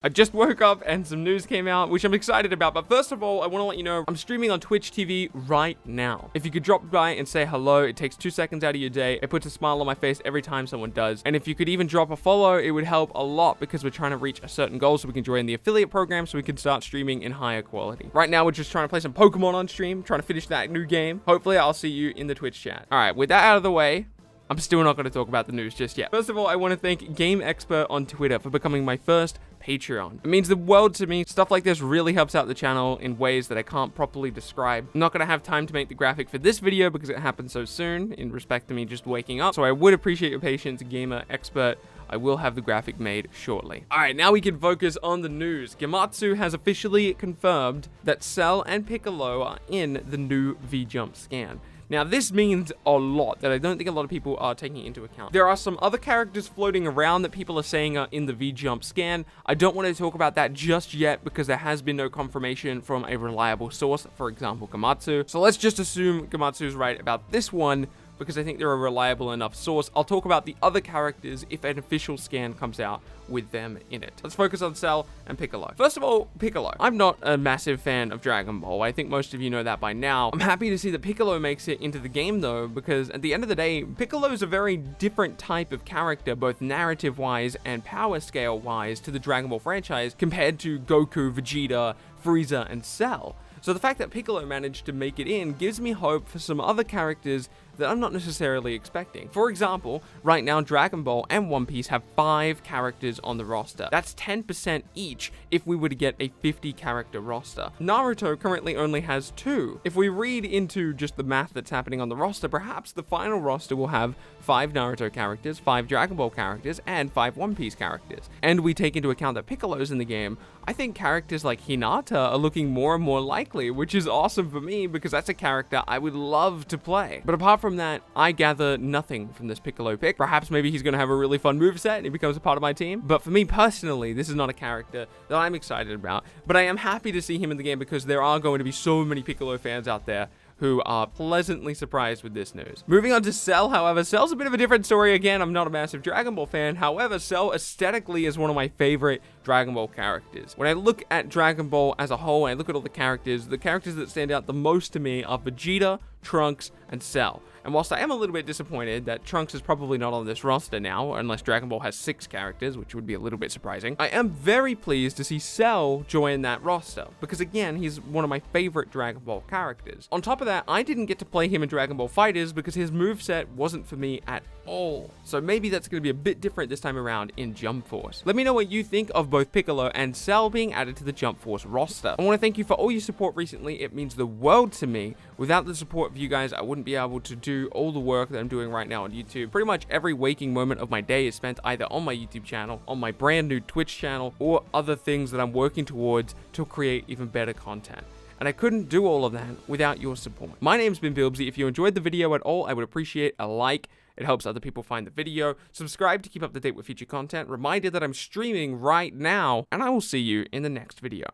I just woke up and some news came out, which I'm excited about. But first of all, I want to let you know I'm streaming on Twitch TV right now. If you could drop by and say hello, it takes 2 seconds out of your day. It puts a smile on my face every time someone does. And if you could even drop a follow, it would help a lot because we're trying to reach a certain goal so we can join the affiliate program so we can start streaming in higher quality. Right now, we're just trying to play some Pokemon on stream, trying to finish that new game. Hopefully, I'll see you in the Twitch chat. All right, with that out of the way, I'm still not going to talk about the news just yet. First of all, I want to thank Game Expert on Twitter for becoming my first Patreon. It means the world to me. Stuff like this really helps out the channel in ways that I can't properly describe. I'm not going to have time to make the graphic for this video because it happened so soon in respect to me just waking up. So I would appreciate your patience, Gamer Expert. I will have the graphic made shortly. All right, now we can focus on the news. Gematsu has officially confirmed that Cell and Piccolo are in the new V-Jump scan. Now, this means a lot that I don't think a lot of people are taking into account. There are some other characters floating around that people are saying are in the V-Jump scan. I don't want to talk about that just yet because there has been no confirmation from a reliable source, for example, Gematsu. So let's just assume Gematsu is right about this one because I think they're a reliable enough source. I'll talk about the other characters if an official scan comes out with them in it. Let's focus on Cell and Piccolo. First of all, Piccolo. I'm not a massive fan of Dragon Ball. I think most of you know that by now. I'm happy to see that Piccolo makes it into the game though, because at the end of the day, Piccolo is a very different type of character, both narrative-wise and power scale-wise to the Dragon Ball franchise compared to Goku, Vegeta, Frieza, and Cell. So the fact that Piccolo managed to make it in gives me hope for some other characters that I'm not necessarily expecting. For example, right now Dragon Ball and One Piece have 5 characters on the roster. That's 10% each if we were to get a 50 character roster. Naruto currently only has 2. If we read into just the math that's happening on the roster, perhaps the final roster will have 5 Naruto characters, 5 Dragon Ball characters, and 5 One Piece characters. And we take into account that Piccolo's in the game, I think characters like Hinata are looking more and more likely, which is awesome for me because that's a character I would love to play. But apart from that, I gather nothing from this Piccolo pick. Perhaps maybe he's going to have a really fun moveset and he becomes a part of my team. But for me personally, this is not a character that I'm excited about. But I am happy to see him in the game because there are going to be so many Piccolo fans out there who are pleasantly surprised with this news. Moving on to Cell, however, Cell's a bit of a different story again. I'm not a massive Dragon Ball fan. However, Cell aesthetically is one of my favorite Dragon Ball characters. When I look at Dragon Ball as a whole, and I look at all the characters that stand out the most to me are Vegeta, Trunks, and Cell. And whilst I am a little bit disappointed that Trunks is probably not on this roster now, unless Dragon Ball has 6 characters, which would be a little bit surprising, I am very pleased to see Cell join that roster, because again, he's one of my favorite Dragon Ball characters. On top of that, I didn't get to play him in Dragon Ball FighterZ because his moveset wasn't for me at all. So maybe that's going to be a bit different this time around in Jump Force. Let me know what you think of both Piccolo and Cell being added to the Jump Force roster. I want to thank you for all your support recently. It means the world to me. Without the support of you guys, I wouldn't be able to do all the work that I'm doing right now on YouTube. Pretty much every waking moment of my day is spent either on my YouTube channel, on my brand new Twitch channel, or other things that I'm working towards to create even better content. And I couldn't do all of that without your support. My name's been Bilbsy. If you enjoyed the video at all, I would appreciate a like. It helps other people find the video. Subscribe to keep up to date with future content. Reminded that I'm streaming right now, and I will see you in the next video.